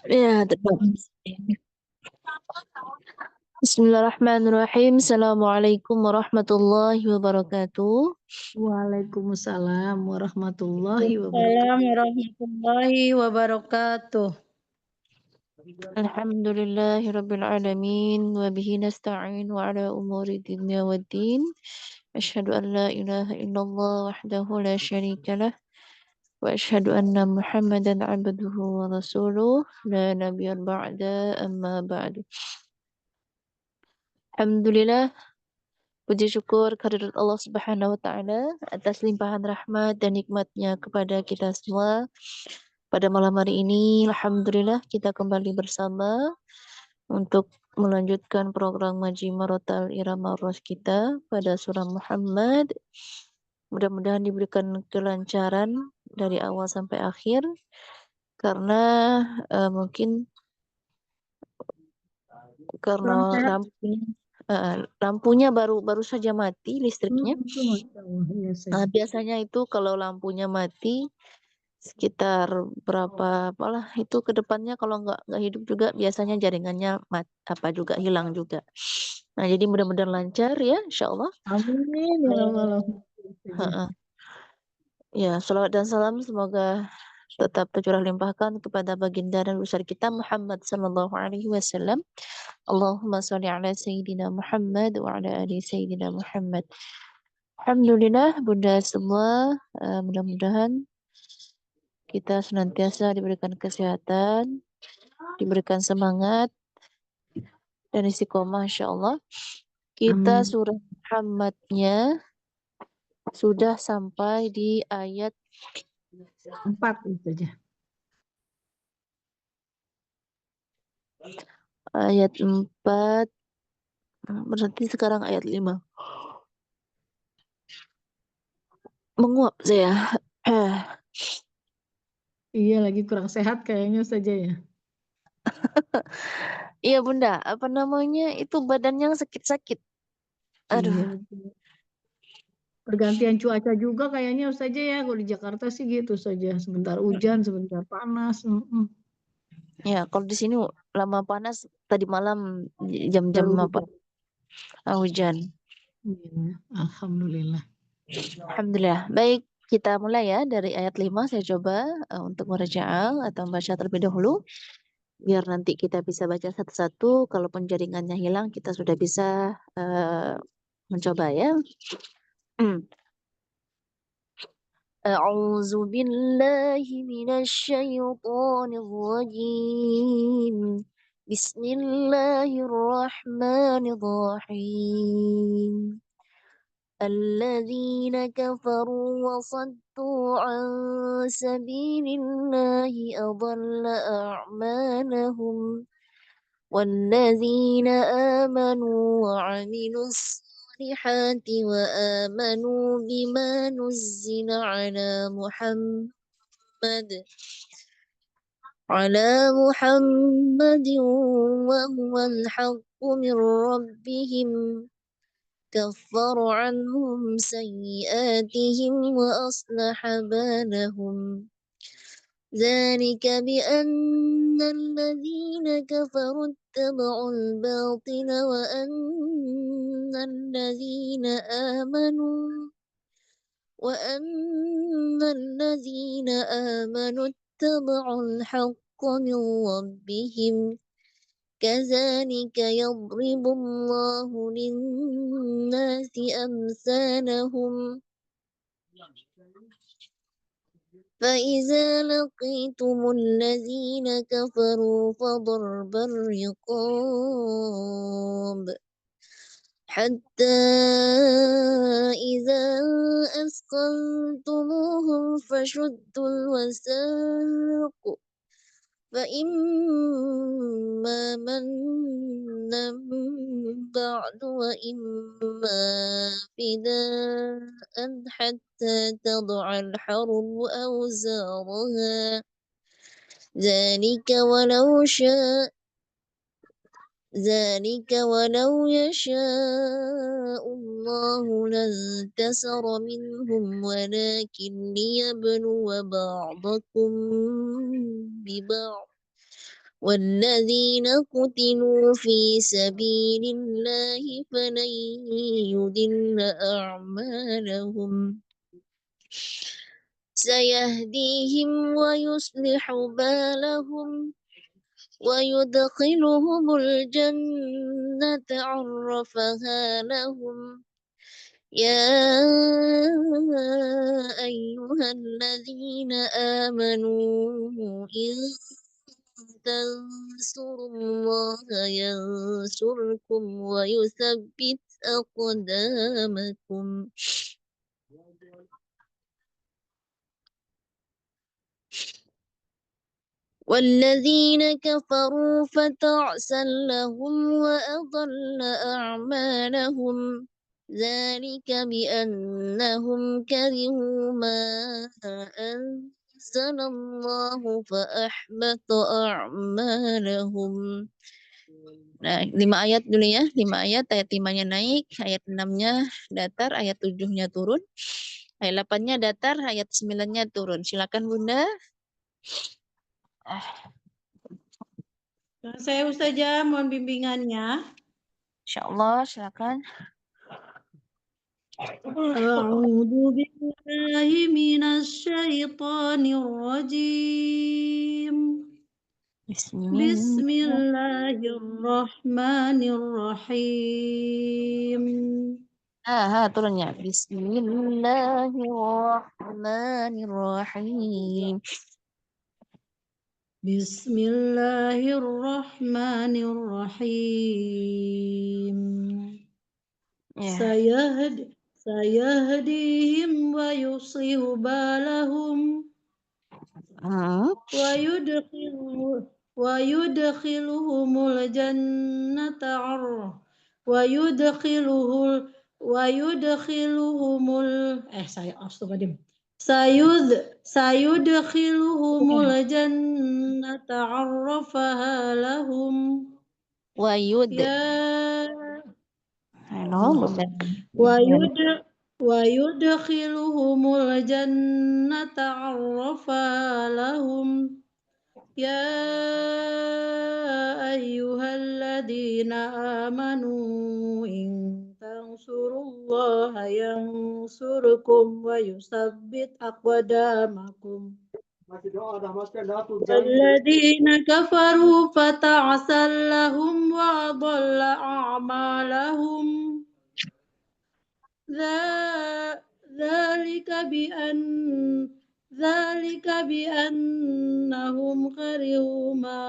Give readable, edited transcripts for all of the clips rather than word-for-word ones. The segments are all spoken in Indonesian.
Ya, terima kasih. Bismillahirrahmanirrahim. Assalamualaikum warahmatullahi wabarakatuh. Waalaikumsalam warahmatullahi Waalaikumsalam wabarakatuh. warahmatullahi wabarakatuh. Alhamdulillahi rabbil alamin wa bihi nasta'in wa ala umuri dunya waddin. Asyhadu an la ilaha illallah wahdahu la syarika lah wa asyhadu anna Muhammadan abduhu wa rasuluh la nabiyya ba'da amma ba'du. Alhamdulillah, puji syukur kehadirat Allah Subhanahu wa taala atas limpahan rahmat dan nikmatnya kepada kita semua. Pada malam hari ini, alhamdulillah kita kembali bersama untuk melanjutkan program Ngaji Marotal Irama Ros kita pada surah Muhammad. Mudah-mudahan diberikan kelancaran dari awal sampai akhir karena mungkin Kurang karena sehat? lampunya baru saja mati listriknya. Itu Masya Allah, ya saya. Biasanya itu kalau lampunya mati sekitar berapa apalah itu ke depannya kalau nggak hidup juga biasanya jaringannya apa juga hilang juga. Nah, jadi mudah-mudahan lancar ya, insya Allah. Amin ya rabbal Eh, alamin saja. heeh. Ya, salawat dan salam semoga tetap tercurah limpahkan kepada baginda dan besar kita Muhammad sallallahu alaihi wasallam. Allahumma sholli ala sayyidina Muhammad wa ala ali sayyidina Muhammad. Alhamdulillah Bunda semua, mudah-mudahan kita senantiasa diberikan kesehatan, diberikan semangat dan istiqomah insyaallah. Kita Amin. surah Muhammadnya sudah sampai di ayat 4 itu saja. 4, berarti sekarang ayat 5. Menguap saya. Iya lagi kurang sehat kayaknya saja ya. Iya Bunda, apa namanya itu badannya sakit-sakit. Aduh, Iya betul. Pergantian cuaca juga kayaknya saja ya. Kalau di Jakarta sih gitu saja. Sebentar hujan, sebentar panas. ya kalau di sini lama panas, tadi malam jam-jam Baru apa hujan. hujan. Iya, alhamdulillah. Alhamdulillah. Baik, kita mulai ya dari ayat 5. Saya coba untuk meraja'al atau membaca terlebih dahulu. Biar nanti kita bisa baca satu-satu. Kalaupun jaringannya hilang, kita sudah bisa mencoba ya. أعوذ بالله من الشيطان الرجيم. بسم الله الرحمن الرحيم. الذين كفروا وصدوا عن سبيل الله أضل أعمالهم والذين آمنوا وعملوا الصالحات وآمنوا بما نزل على محمد وهو الحق من ربهم كفر عنهم سيئاتهم وأصلح بالهم ذلك بأن الذين كفروا اتبعوا الباطل وأن الذين آمنوا اتبعوا الحق من ربهم كذلك يضرب الله للناس أمثالهم فإذا لقيتم الذين كفروا فضرب الرقاب حتى إذا أثخنتموهم فشدوا الوثاق فإما منا بعد وإما فداء حتى تضع الحرب أوزارها ذلك ولو يشاء الله لانتصر منهم ولكن ليبلو بعضكم ببعض والذين قتلوا في سبيل الله فلن يضل أعمالهم سيهديهم ويصلح بالهم ويدخلهم الجنة عرفها لهم يا أيها الذين آمنوا إن تنصروا الله ينصركم ويثبت أقدامكم والذين كفروا فتعسا لهم وأضل أعمالهم ذلك بأنهم كرهوا ما أنزل الله فأحبط أعمالهم. Nah, 5 ayat dulu ya. 5 ayat, ayat 5-nya naik, ayat 6-nya datar, ayat 7-nya turun. Ayat 8-nya datar, ayat 9-nya turun. Silakan Bunda. Saya Ustazah, mohon bimbingannya. Insyaallah, silakan. A'udzu billahi minasyaitonir rajim. Bismillahirrahmanirrahim. Turunnya. Bismillahirrahmanirrahim. Bismillahirrahmanirrahim. Ya. Sayahdihim wa yuslihu balahum ويدخلهم الجنة سيدخلهم الجنة عرفها لهم Wayud. يا Halo, Bunda. ويدخلهم الجنة عرفها لهم يا أيها الذين آمنوا إن تنصروا الله ينصركم ويثبت أقدامكم والذين كفروا فتعسا لهم وأضل أعمالهم ذلك بأنهم كرهوا ما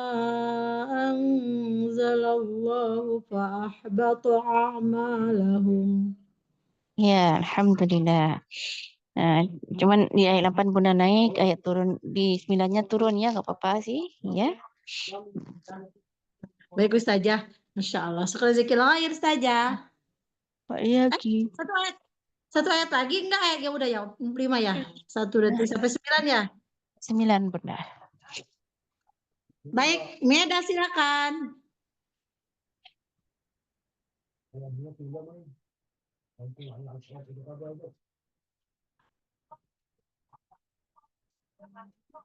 أنزل الله فأحبط أعمالهم. Ya, alhamdulillah. Nah, cuman di ayat 8 Bunda naik, ayat turun di 9-nya turun ya, nggak apa-apa sih, ya. Baik Ustazah, Masya Allah. Sekali zikir lahir Ustazah. Pak Yaki. Satu ayat lagi enggak ayat yang udah ya 5 ya? 1, 2, 3 sampai 9 ya? 9 Bunda. Baik, Meda silakan.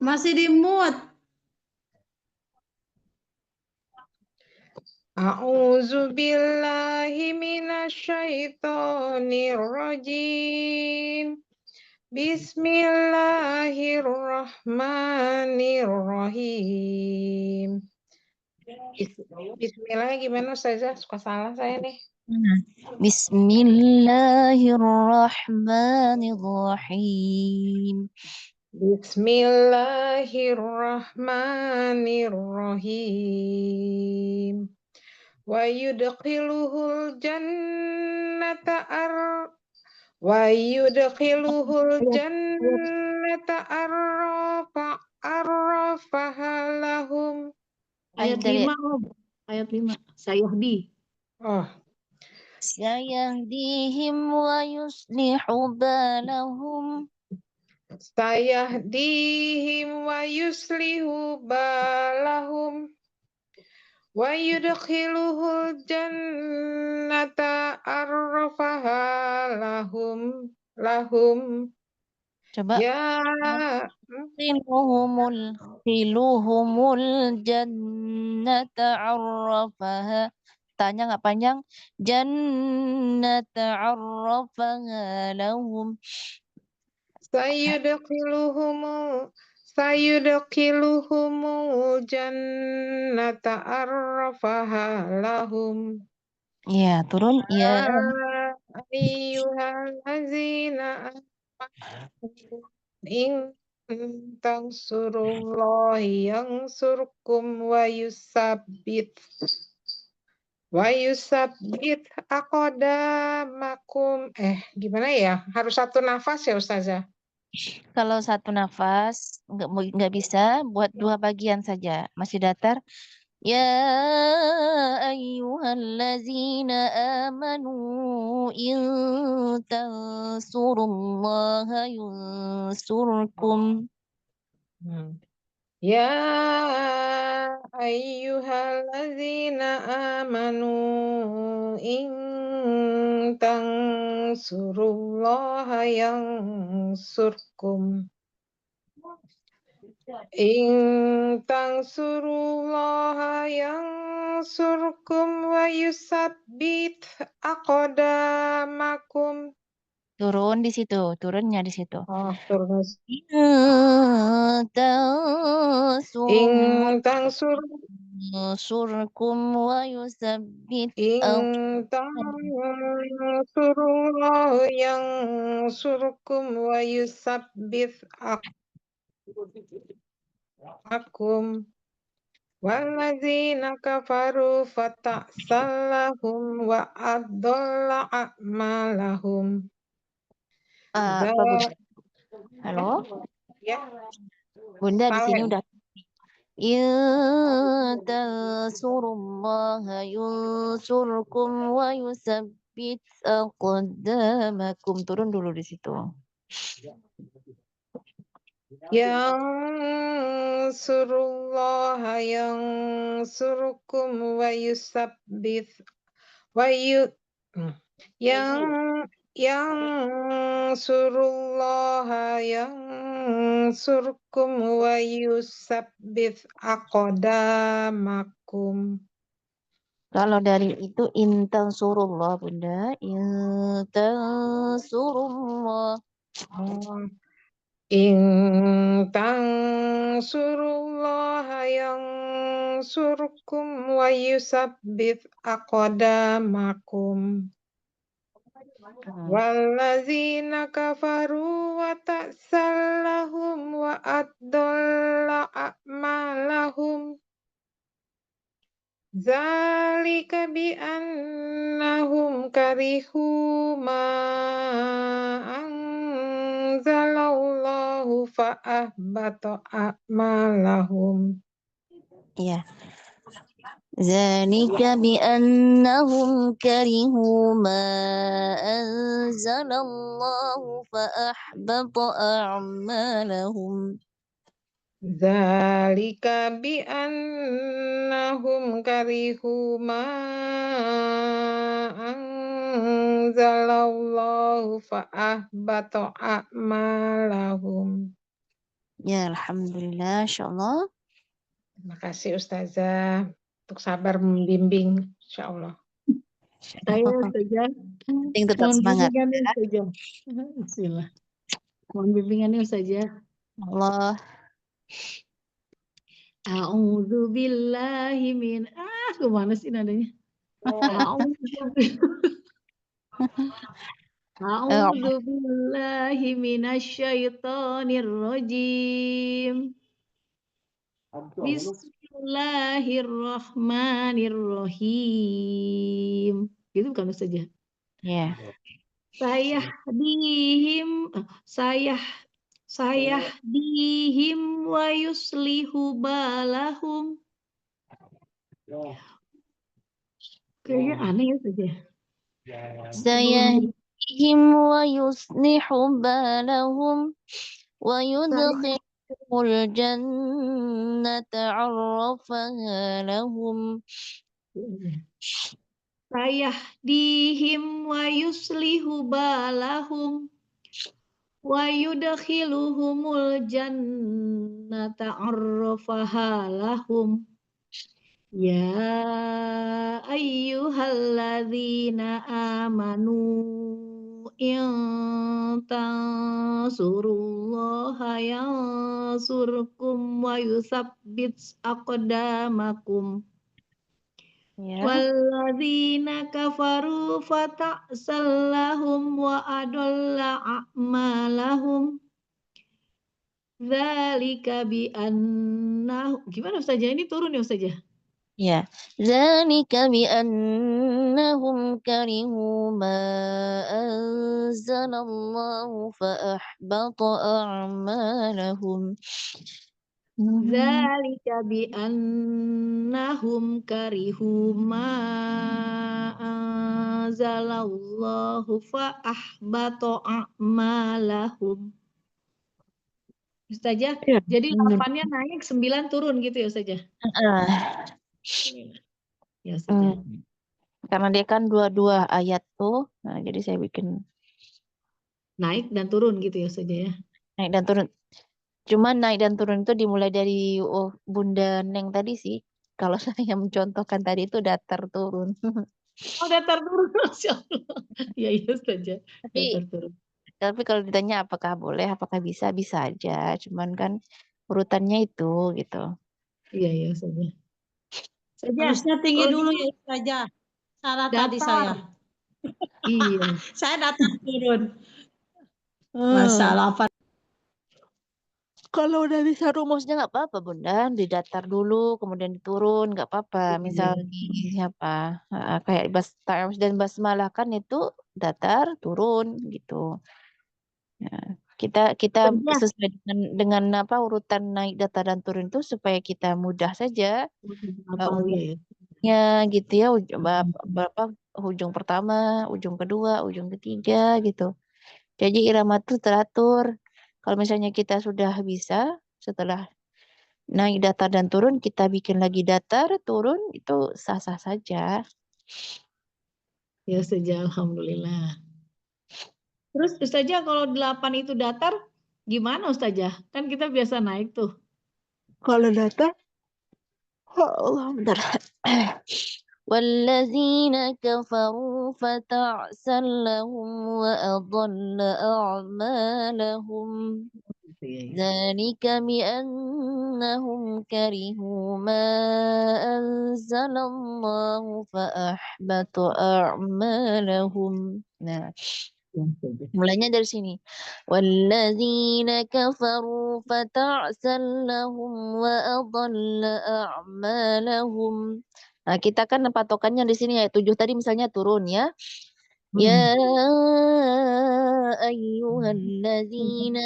Masih di mute. A'udzu billahi minasyaitonir rajim. Bismillahirrahmanirrahim. Bismillah gimana Ustazah? Suka salah saya nih. Bismillahirrahmanirrahim. Bismillahirrahmanirrahim. Wa yudkhiluhul jannata arrafaha lahum. Ayat 5 ayat 5. Sayahdi. Oh. Sayahdihim wa yuslihu balahum. Sayahdihim wa yuslihu balahum wa yudkhiluhul jannata arrafaha lahum. Coba. Ya yudkhiluhumul jannata arrafaha. Tanya nggak panjang. Jannata arrafaha lahum. sayudkhiluhumul jannata arrafaha lahum. Ya, turun. Ya, Ayyuhallazina amanu in tansurullahi yansurkum wa yusabbit aqdamakum. Gimana ya? Harus satu nafas ya Ustazah? kalau satu nafas nggak bisa, buat dua bagian saja. Masih datar. Ya ayyuhallazina amanu in tansurullaha yunsurkum. Ya ayyuhallazina amanu in tansurullaha yansurkum. In tansurullaha yansurkum wa yusabbit aqdamakum. Turun di situ, turunnya di situ. Oh, turun. In tansurkum wa yusabbit tansurullaha yansurkum wa yusabbit aqdamakum. Walladzina kafaru fata'sallahum wa adalla a'malahum. apa Bunda? Halo? Ya, Bunda di sini Saleh. udah. In tansurullaha yunsurkum wa yusabbit aqdamakum. Turun dulu di situ. Yansurullaha yansurukum wa yusabbit wa yu yansurullaha yansurkum wa yusabbit aqdamakum. Kalau dari itu intan surullah Bunda, intan surullah. In tansurullaha yansurkum wa yusabbit aqdamakum. Walladzina kafaru wa ta'sallahum wa adalla a'malahum. Zalika bi annahum karihu ma anzalallahu fa ahbata a'malahum. Iya. Zalika bi annahum karihu ma anzalallahu fa ahbata a'malahum. Zalika bi annahum karihu ma anzalallahu fa ahbata a'malahum. Ya, alhamdulillah, insyaallah. Terima kasih Ustazah untuk sabar membimbing, insyaallah. Saya saja. Penting tetap Mohon semangat. bimbingannya saja. Bismillah. Mohon bimbingannya saja. Allah. A'udzu billahi min kemana sih nadanya? A'udzu billahi minasyaitonir rajim. Bismillahirrahmanirrahim. Gitu bukan saja. Ya. Sayahdihim wa yuslihu balahum. Kayaknya aneh ya saja. Sayahdihim wa yuslihu balahum wa yudkhilul jannata 'arrafaha lahum. Sayahdihim wa yuslihu balahum wa yudkhiluhumul jannata arrafaha lahum. Ya ayyuhalladzina amanu in tansurullaha yansurkum wa yutsabbit aqdamakum. Ya. Walladzina kafaru fata'sal lahum wa adalla a'malahum. Dzalika bi annahu. Gimana Ustazah? Ini turun ya Ustazah? Ya, dzalika bi annahum karihu ma anzalallahu fa ahbata a'malahum. Dzalika bi annahum karihu ma anzalallahu fa ahbata a'malahum. Ustazah, Ya, jadi 8-nya naik, 9 turun gitu ya Ustazah? Ya Ustazah. Karena dia kan dua-dua ayat tuh, nah jadi saya bikin Naik dan turun gitu ya Ustazah ya? naik dan turun. Cuman naik dan turun itu dimulai dari Bunda Neng tadi sih. Kalau saya mencontohkan tadi itu datar turun. Oh datar turun, Masya Allah. Ya iya Ustazah, Tapi datar turun. kalau ditanya apakah boleh, apakah bisa, bisa aja. Cuman kan urutannya itu gitu. Iya iya Ustazah. Ustazah, Harusnya tinggi kalau dulu gitu ya Ustazah. Salah tadi datar. saya. Iya. Saya datar turun. Hmm. Masalah apa? Kalau udah bisa rumusnya nggak apa-apa Bunda, didatar dulu, kemudian diturun nggak apa-apa. Misal di apa, kayak ta'awuz dan basmalah kan itu datar, turun gitu. Nah, kita Ustazah, sesuai dengan apa urutan naik datar dan turun itu supaya kita mudah saja hafal ya. ujungnya gitu ya, berapa ujung pertama, ujung kedua, ujung ketiga gitu. Jadi irama tuh teratur. Kalau misalnya kita sudah bisa setelah naik datar dan turun, kita bikin lagi datar, turun, itu sah-sah saja. Ya Ustazah, alhamdulillah. Terus Ustazah kalau 8 itu datar, gimana Ustazah? Kan kita biasa naik tuh. Kalau datar, oh Allah, bentar. والذين كفروا فتعسا لهم وأضل أعمالهم ذلك بأنهم كرهوا ما أنزل الله فأحبط أعمالهم. Nah, mulainya dari sini. Walladzina kafaru fata'sal lahum wa adalla a'malahum. Nah, kita kan patokannya di sini ayat 7 tadi misalnya turun ya. Ya ayyuhalladzina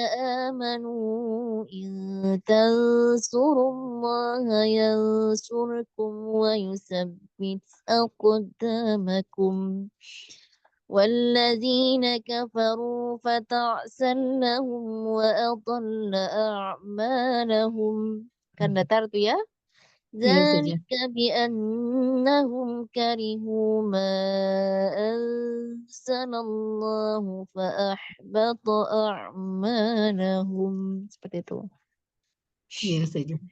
amanu in tansurullaha yansurkum wa yusabbit aqdamakum. والذين كفروا فتعسا لهم وأضل أعمالهم. Kan datar tuh ya. Iya Ustazah. ذلك بأنهم كرهوا ما أنزل الله فأحبط أعمالهم. Seperti itu. Iya Ustazah.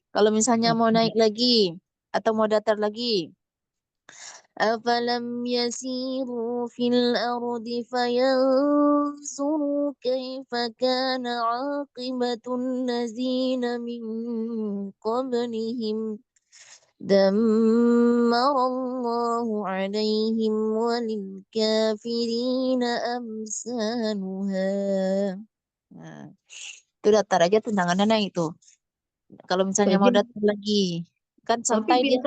Kalau misalnya mau naik lagi atau mau datar lagi, أفلم يسيروا في الأرض فينظروا كيف كان عاقبة الذين من قبلهم دمر الله عليهم وللكافرين أمثالها. Nah, itu datar aja tendangannya itu. Kalau misalnya mau Ustazah, datar lagi, kan tapi santai dia.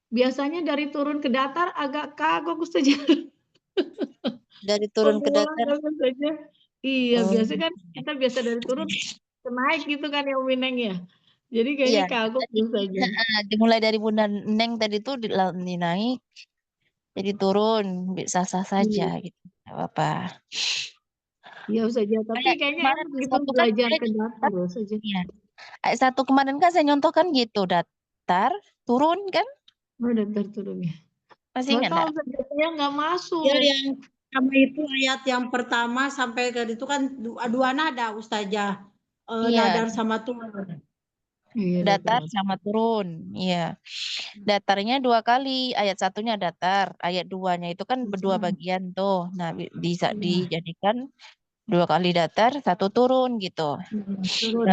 biasanya dari turun ke datar agak kagok Ustazah. Dari turun ke Pemula datar. kan Ustazah. Iya, biasa kan kita biasa dari turun ke naik gitu kan ya Umi Neng ya. Jadi kayaknya Iya, kagok Ustazah. dimulai dari Bunda Neng tadi tuh dinaik, jadi turun, sah-sah saja Iya. gitu, nggak apa-apa. Iya Ustazah, tapi Kayak kayaknya kemarin enak ayat gitu satu kan belajar saya ke datar nyontohkan, loh Ustazah. iya. Ayat satu kemarin kan saya nyontohkan gitu, datar, turun kan, Oh, datar turun ya. masih Nggak ingat tahu nggak? Ustazah, saya nggak Ya masuk. yang Sama itu ayat yang pertama sampai ke itu kan dua nada Ustazah. Iya, Nadar sama turun. Iya, datar datar. sama turun. Iya. Datarnya 2 kali. Ayat satunya datar, ayat 2-nya itu kan berdua bagian tuh. Nah, bisa Iya. dijadikan 2 kali datar, 1 turun gitu. Turun.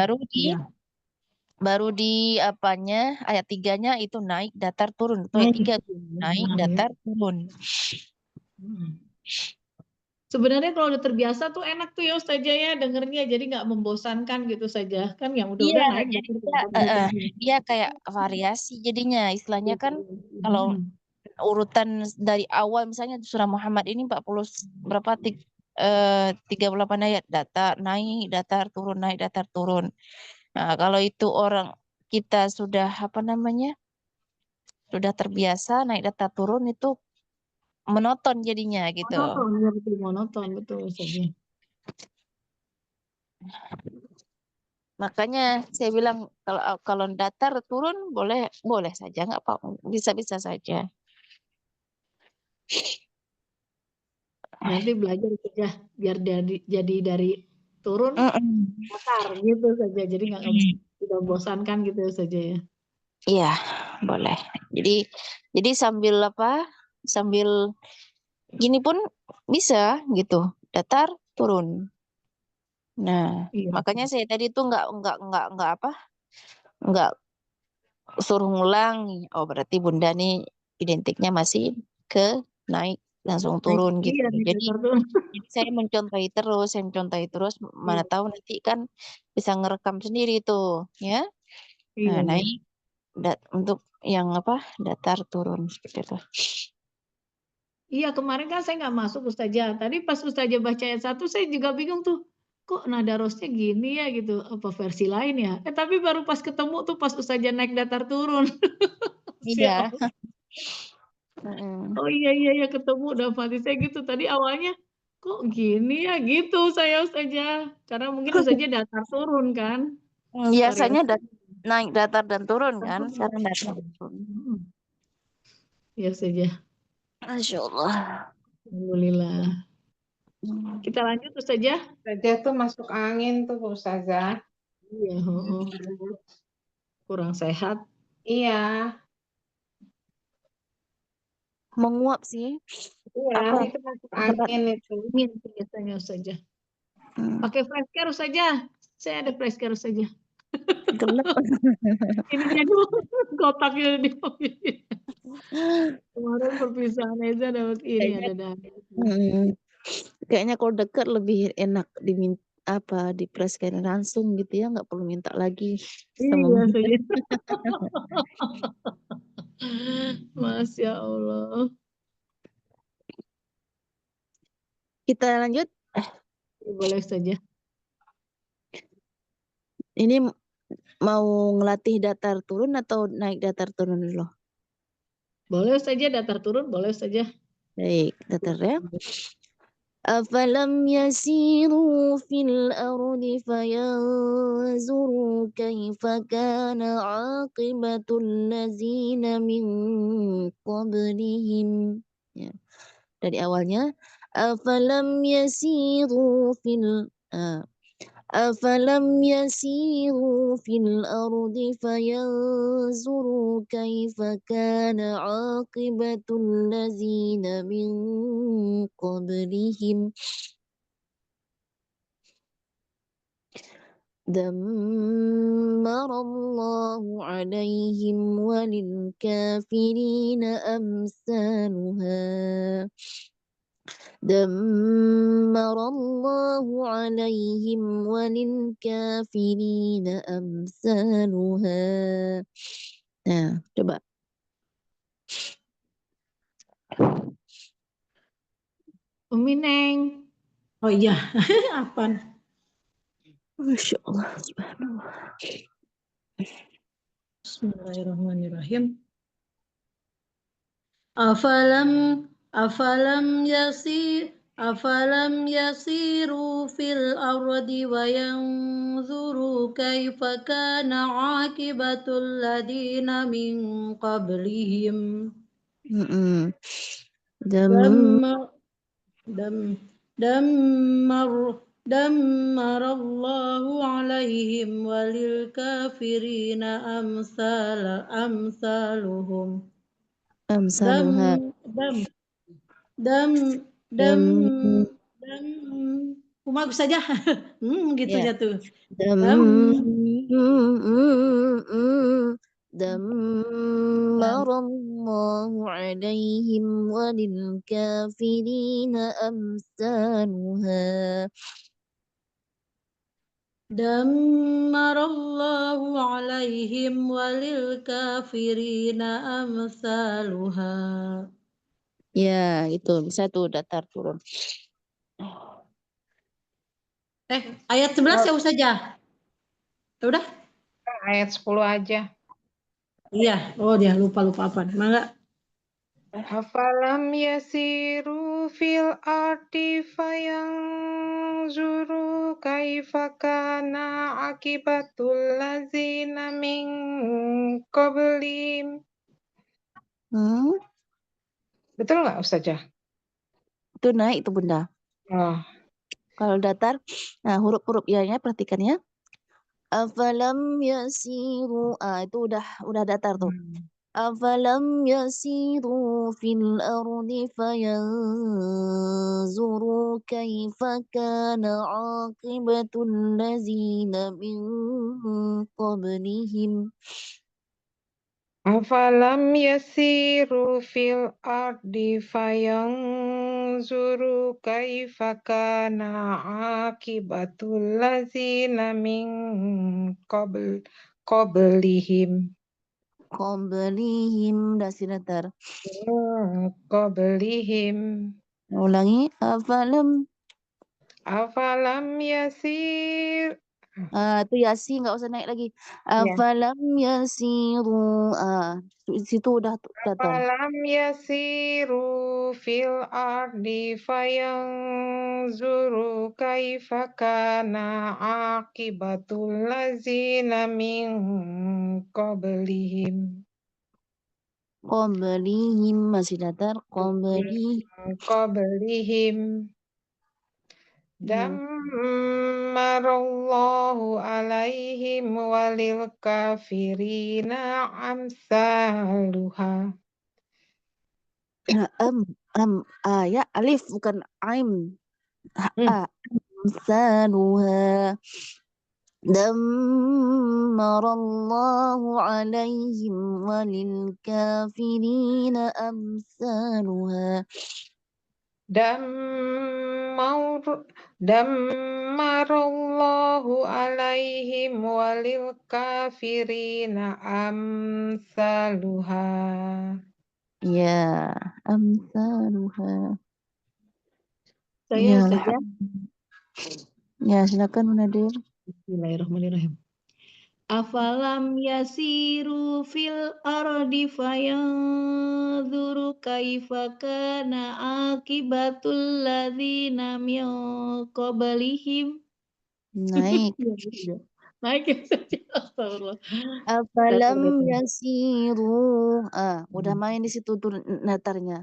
Baru di Iya. apanya ayat 3-nya itu naik datar turun. Itu ayat Naik. 3 tuh. Naik Nah, datar turun. sebenarnya kalau udah terbiasa tuh enak tuh ya Ustazah ya dengernya, jadi nggak membosankan gitu saja. Kan yang Iya, udah naik jadi datar dia, gitu. dia kayak variasi jadinya. Istilahnya kan kalau urutan dari awal misalnya surah Muhammad ini 40 berapa 38 ayat datar naik datar turun naik datar turun. Nah, kalau itu orang kita sudah apa namanya? Sudah terbiasa naik datar turun itu monoton jadinya gitu. Monoton, ya betul monoton betul Ustazah. Makanya saya bilang kalau kalau datar turun boleh boleh saja nggak apa bisa-bisa saja. Nanti belajar Ustazah biar jadi dari turun Mm-mm. datar gitu saja. Jadi nggak tidak membosankan gitu saja ya. Iya, boleh. Jadi sambil apa? Sambil gini pun bisa gitu. Datar, turun. Nah, Iya. makanya saya tadi tuh nggak apa? Nggak suruh ngulang. Oh, berarti Bunda nih identiknya masih ke naik langsung Naik, turun gitu. iya naik Jadi datar turun. saya mencontohi terus mana Iya, tahu nanti kan bisa ngerekam sendiri tuh, ya. Nah, iya, iya. naik untuk yang apa? Datar turun seperti itu. Iya kemarin kan saya nggak masuk Ustazah. Tadi pas Ustazah baca ayat 1 saya juga bingung tuh. Kok nada rosnya gini ya gitu. Apa versi lain ya? Tapi baru pas ketemu tuh pas Ustazah naik datar turun. Iya. Siap. Mm-mm. Oh iya iya iya ketemu udah mati saya gitu. Tadi awalnya kok gini ya gitu saya Ustazah. Karena mungkin Ustazah datar turun kan. Biasanya Variasi. naik datar dan turun kan? Turun. Sekarang datar dan turun. Hmm. Ya Ustazah. Masya Allah. Alhamdulillah. Kita lanjut Ustazah. Saja tuh masuk angin tuh Ustazah. Iya, heeh. Kurang sehat. Iya, Menguap sih. iya, Apa? itu masuk Berat. angin itu. Ingin biasanya Ustazah. Hmm, Pakai fresh care saja. Saya ada fresh care saja. gelap. Ininya dulu kotaknya di kemarin perpisahan Eza dapat ini Kayaknya, ada dana. hmm, kayaknya kalau dekat lebih enak diminta apa dipreskan langsung gitu ya, nggak perlu minta lagi sama Iya saja. Masya Allah. Kita lanjut. Boleh saja. Ini mau ngelatih datar turun atau naik datar turun dulu? Boleh saja datar turun, boleh saja. Baik, datar ya. أفلم يسيروا في الأرض فينظروا كيف كان عاقبة الذين من قبلهم. Ya, dari awalnya أفلم يسيروا في أفلم يسيروا في الأرض فينظروا كيف كان عاقبة الذين من قبلهم دمر الله عليهم وللكافرين أمثالها دمر الله عليهم وللكافرين أمثالها. Nah, coba. Umi Neng. Oh iya, apa? Masya Allah, subhanallah. Bismillahirrahmanirrahim. Afalam yasiru fil ardi wa yanzuru kaifa kana aqibatul ladina min qablihim. Mm-mm. Dam Damma Dam dammarallahu alaihim walil kafirina amsaluhum. Amsaluha. Dam dam dam Dam dam bagus saja. Gitu ya. jatuh. Dam Dam dammarallahu alaihim walil kafirina amsaluha. dammarallahu alaihim walil kafirina amsaluha. Ya, itu bisa tuh datar turun. Ayat 11 ya saja. Udah? Ayat 10 aja. Iya. Oh, dia lupa apa. Mangga. Afalam yasiru fil ardi fayanzuru kaifa kana akibatul lazina min qablihim. Betul nggak Ustazah? Itu naik itu Bunda. Oh. Kalau datar, nah huruf-huruf ya perhatikan ya. Afalam yasiru, itu udah datar tuh. Afalam yasiru fil ardi fayanzuru kaifa kana aqibatul lazina min qablihim. Afalam yasiru fil ardi fayanzuru kaifa kana akibatul lazina min qablihim. Qablihim dasih datar. Qablihim. Ulangi. Afalam yasir. Itu yasi nggak usah naik lagi. Ya. Afalam yasiru. Situ udah datar. Afalam yasiru fil ardi fayanzuru kaifa kana akibatul lazina min qablihim. Qablihim masih datar. Qablihim. Dammarallahu alaihim walil kafirina amsaluha. Ya alif bukan aim. Amsaluha. Dammarallahu alaihim walil kafirina amsaluha. Dammarallahu alaihim walil kafirina amsaluha. Ya, amsaluha. Saya Ya, saja. ya silakan Munadir. Bismillahirrahmanirrahim. Afalam yasiru fil ardi fayanzuru kaifa kana akibatul ladzina min qablihim. Naik. Naik ya saja. Astagfirullah. Afalam yasiru. Udah main di situ tuh datarnya.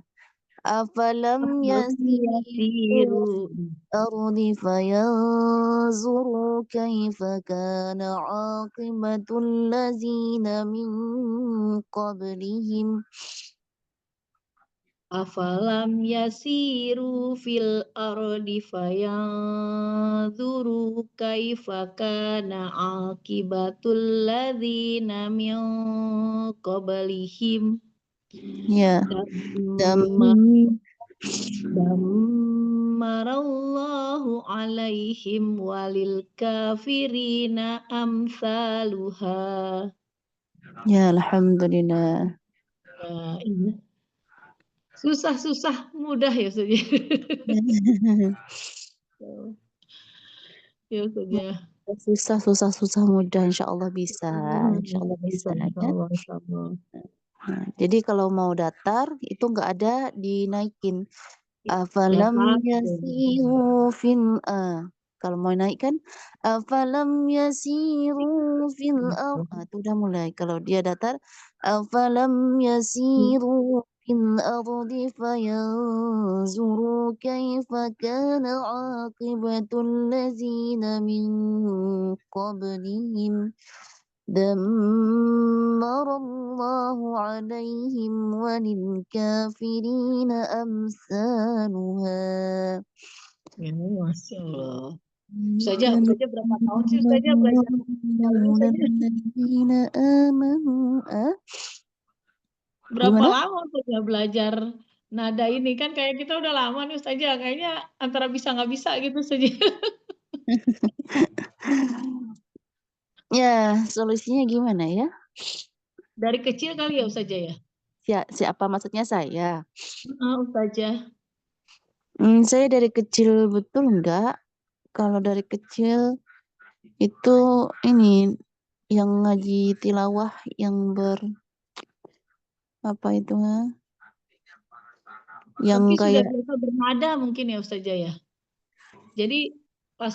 Afalam yasiru ardi fayanzuru kaifa kana aqibatul ladzina min qablihim. Afalam yasiru fil ardi fayanzuru kaifa kana akibatul ladzina min qablihim. Ya. Dammarallahu alaihim walil kafirina amsaluha. Ya, alhamdulillah. Nah, ini susah-susah mudah ya saja. Ya saja. Susah mudah, insya Allah bisa. Insya Allah bisa. Nah, jadi kalau mau datar itu nggak ada dinaikin. Afalam yasiru fil kalau mau naikkan afalam yasiru fil itu udah mulai. Kalau dia datar afalam yasiru في الأرض فينظروا كيف كان عاقبة الذين من قبلهم دمر الله عليهم وللكافرين أمثالها. Ya, Masya Allah. Ustazah berapa tahun sih Ustazah belajar ini Ustazah? الذين آمنوا Berapa gimana? lama Ustazah belajar nada ini? Kan kayak kita udah lama nih Ustazah, kayaknya antara bisa nggak bisa gitu Ustazah. Ya, solusinya gimana ya? Dari kecil kali ya Ustazah ya? Siapa maksudnya saya? Ustazah. Saya dari kecil betul enggak? Kalau dari kecil itu ini yang ngaji tilawah yang apa itu yang Tapi sudah kayak biasa bernada mungkin ya Ustazah ya? Jadi pas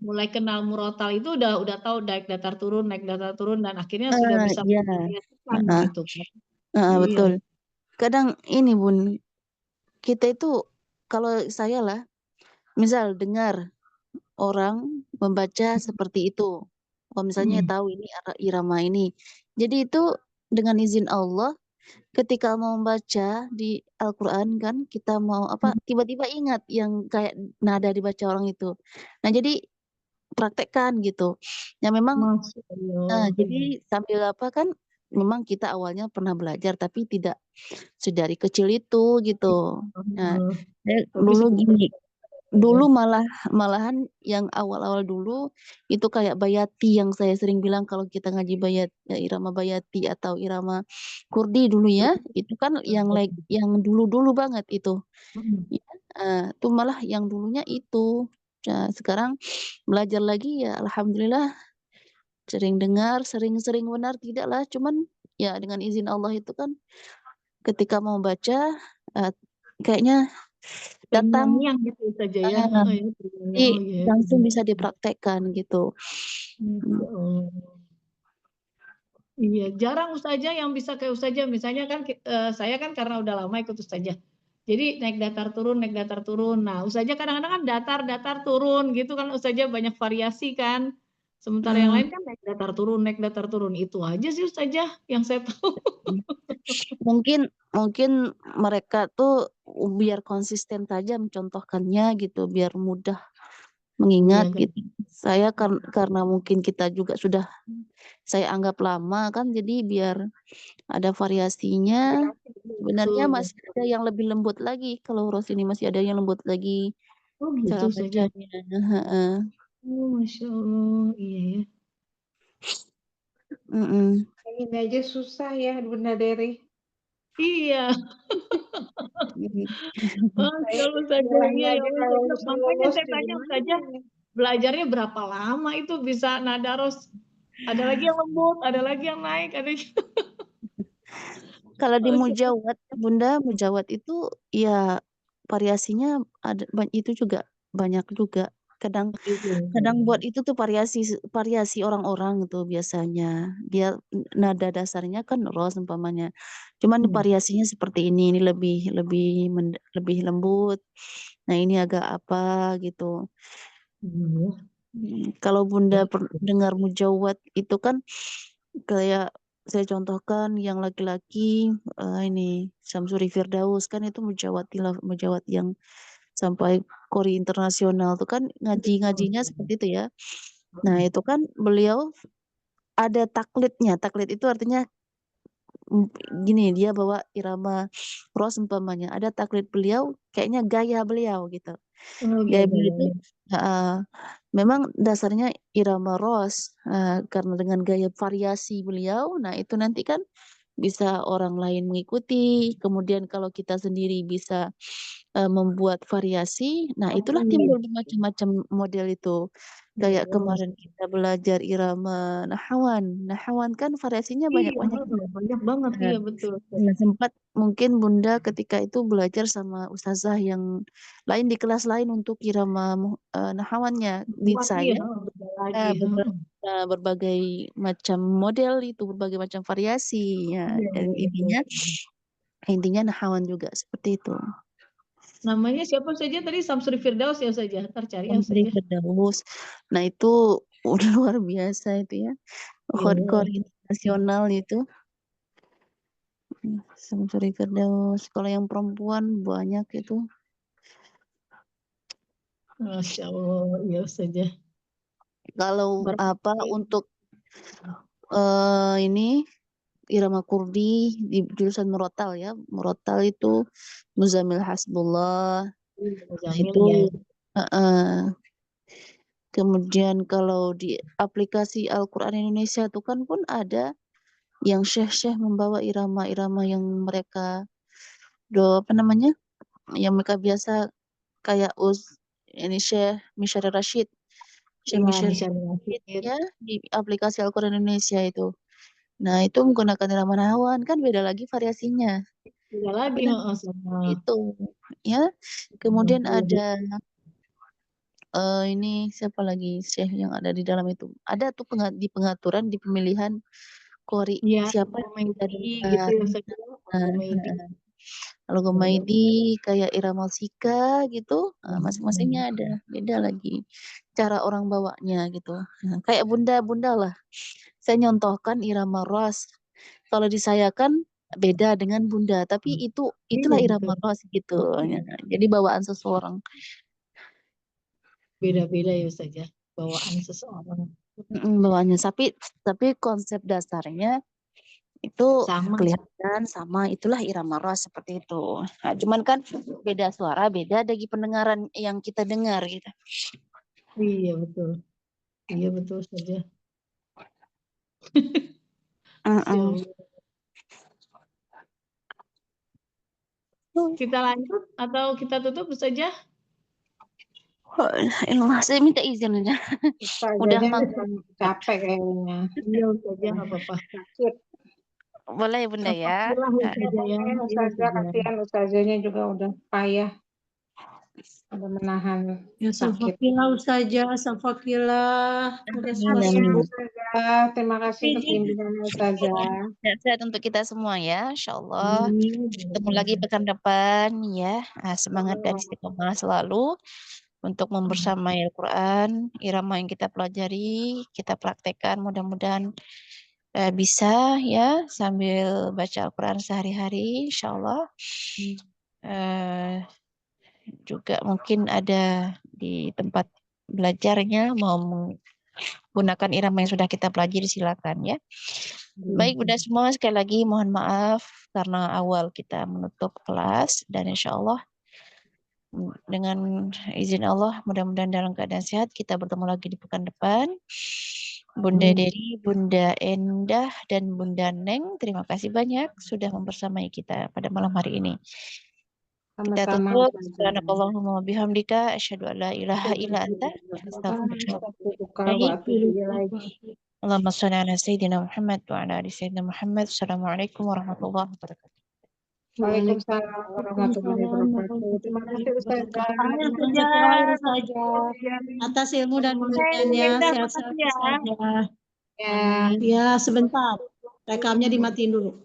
mulai kenal murotal itu udah tahu naik datar turun dan akhirnya sudah bisa ya, memvariasikan gitu kan. Iya. betul. Kadang ini Bun, kita itu kalau saya lah, misal dengar orang membaca seperti itu, kalau misalnya Hmm. tahu ini irama ini, jadi itu dengan izin Allah, ketika mau membaca di Al-Quran kan, kita mau apa, tiba-tiba ingat yang kayak nada dibaca orang itu. Nah jadi praktekkan gitu. Ya memang Masya Allah. jadi sambil apa kan, memang kita awalnya pernah belajar tapi tidak sedari kecil itu gitu. Nah, Tapi dulu sudah gini, berproses. dulu malahan yang awal-awal dulu itu kayak bayati yang saya sering bilang kalau kita ngaji bayat ya, irama bayati atau irama kurdi dulu ya, itu kan yang dulu-dulu banget itu. Hmm. Ya, itu malah yang dulunya itu. Nah, sekarang belajar lagi ya alhamdulillah sering dengar, sering-sering benar tidak lah, cuman ya dengan izin Allah itu kan ketika mau baca kayaknya datang Terngiang gitu saja ya. eh, Ya, jadi terngiang. Oh ya. langsung bisa dipraktekkan gitu. Masya Allah. Iya, jarang Ustazah yang bisa kayak Ustazah. Misalnya kan saya kan karena udah lama ikut Ustazah. Jadi naik datar turun, naik datar turun. Nah, Ustazah kadang-kadang kan datar, datar turun gitu kan Ustazah banyak variasi kan. Sementara yang Hmm, lain kan naik datar turun, naik datar turun. Itu aja sih Ustazah yang saya tahu. mungkin mungkin mereka tuh biar konsisten saja mencontohkannya gitu, biar mudah mengingat Iya kan. gitu. Saya karena mungkin kita juga sudah saya anggap lama kan, jadi biar ada variasinya. Sebenarnya Betul. masih ada yang lebih lembut lagi. Kalau Ros ini masih ada yang lembut lagi Oh cara gitu saja. bacanya. Heeh. Oh, Masya Allah. Iya ya. Mm-mm. Ini aja susah ya Bunda Dery. Iya. Saya Kalau saja bilangnya iya ya aja Allah kalau saja. Makanya lulus saya di tanya gimana saja ya? belajarnya berapa lama itu bisa nada ros. Ada lagi yang lembut, ada lagi yang naik, ada yang Kalau di Masya mujawad, Bunda, mujawad itu ya variasinya itu juga banyak juga. Kadang kadang buat itu tuh variasi variasi orang-orang itu biasanya. Dia nada dasarnya kan ros umpamanya. Cuman Allah. variasinya seperti ini lebih lebih lebih lembut. Nah, ini agak apa gitu. Iya. Kalau Bunda Ya. dengar mujawad itu kan kayak saya contohkan yang laki-laki ini Syamsuri Firdaus kan itu mujawad yang sampai Kori internasional tuh kan ngaji-ngajinya seperti itu ya. Nah, itu kan beliau ada taklidnya. Taklid itu artinya mm, gini, dia bawa irama ros umpamanya. Ada taklid beliau, kayaknya gaya beliau gitu. Oh, Gaya gitu beliau ya. itu uh, memang dasarnya irama ros karena dengan gaya variasi beliau, nah itu nanti kan bisa orang lain mengikuti. Kemudian kalau kita sendiri bisa membuat variasi, nah itulah Iya. timbul bermacam-macam model itu. Kayak Iya, kemarin kita belajar irama nahawan. Nahawan kan variasinya Iya, banyak-banyak. banyak banget. Nah, Iya, betul. sempat mungkin Bunda ketika itu belajar sama ustazah yang lain di kelas lain untuk irama nahawannya. Di Kuat, iya, saya beda lagi. berbagai macam model itu, berbagai macam variasi ya. Iya, Dan iya, betul. intinya Intinya nahawan juga seperti itu. Namanya siapa saja tadi? Samsuri Firdaus ya saja. Ntar cari ya Samsuri saja. Firdaus. Nah itu udah luar biasa itu ya. Hardcore internasional itu. Samsuri Firdaus. Kalau yang perempuan banyak itu. Masya Allah, ya saja. Kalau apa untuk ini irama kurdi di jurusan murotal ya. Murotal itu Muzamil Hasbullah. Nah, Jamil itu ya. kemudian kalau di aplikasi Al-Quran Indonesia itu kan pun ada yang syekh-syekh membawa irama-irama yang mereka apa namanya? Yang mereka biasa kayak ini Syekh Misyari Rashid. Syekh Iya, Misyari bisa Rashid dilanjutin. ya di aplikasi Al-Quran Indonesia itu. Nah, itu menggunakan irama nahawan kan beda lagi variasinya. Beda lagi Beda sama. itu ya. Kemudian ada ini siapa lagi Syekh yang ada di dalam itu? Ada tuh di pengaturan di pemilihan qori Iya, siapa yang kita komedi gitu dengar. ya saja. Komedi. Kalau Gomaidi kayak Iramal Sika gitu, masing-masingnya ada beda lagi cara orang bawanya gitu. Nah, kayak bunda-bunda lah. Saya nyontohkan irama ras. Kalau di saya kan beda dengan bunda, tapi itulah Iya, irama betul. ras gitu. Ya, jadi bawaan seseorang. Beda-beda ya saja bawaan seseorang. Bawaannya tapi konsep dasarnya itu Sama. kelihatan sama, itulah irama ras seperti itu. Nah, cuman kan beda suara, beda dari pendengaran yang kita dengar gitu. Iya betul. Iya betul saja. Kita lanjut atau kita tutup saja? Saya minta izin aja. Udah capek kayaknya. Iya saja nggak apa-apa. Sakit. Boleh ya Bunda ya. Ustazah, kasihan Ustazahnya juga udah payah. Udah menahan Ya, sakit. Safakillah. Udah Ustazah, terima kasih untuk bimbingannya Ustazah. Sehat untuk kita semua ya, Insya Allah. Ketemu lagi pekan depan ya. Semangat dan istiqomah selalu untuk membersamai Al-Quran, irama yang kita pelajari, kita praktekkan. Mudah-mudahan bisa ya sambil baca Al-Quran sehari-hari, Insya Allah. Juga mungkin ada di tempat belajarnya mau menggunakan irama yang sudah kita pelajari, silakan ya. Baik Bunda semua, sekali lagi mohon maaf karena awal kita menutup kelas, dan insya Allah dengan izin Allah mudah-mudahan dalam keadaan sehat kita bertemu lagi di pekan depan. Bunda Dery, Bunda Endah, dan Bunda Neng, terima kasih banyak sudah membersamai kita pada malam hari ini. Kita tutup. Subhanakallahumma bihamdika asyhadu an la ilaha illa anta astaghfiruka wa atubu ilaik. Allahumma shalli ala sayyidina Muhammad wa ala ali sayyidina Muhammad. Assalamualaikum warahmatullahi wabarakatuh. Waalaikumsalam warahmatullahi wabarakatuh. Terima kasih Ustazah. Atas ilmu dan bimbingannya, sehat-sehat saja. Ya. Ya, sebentar. Rekamnya dimatiin dulu.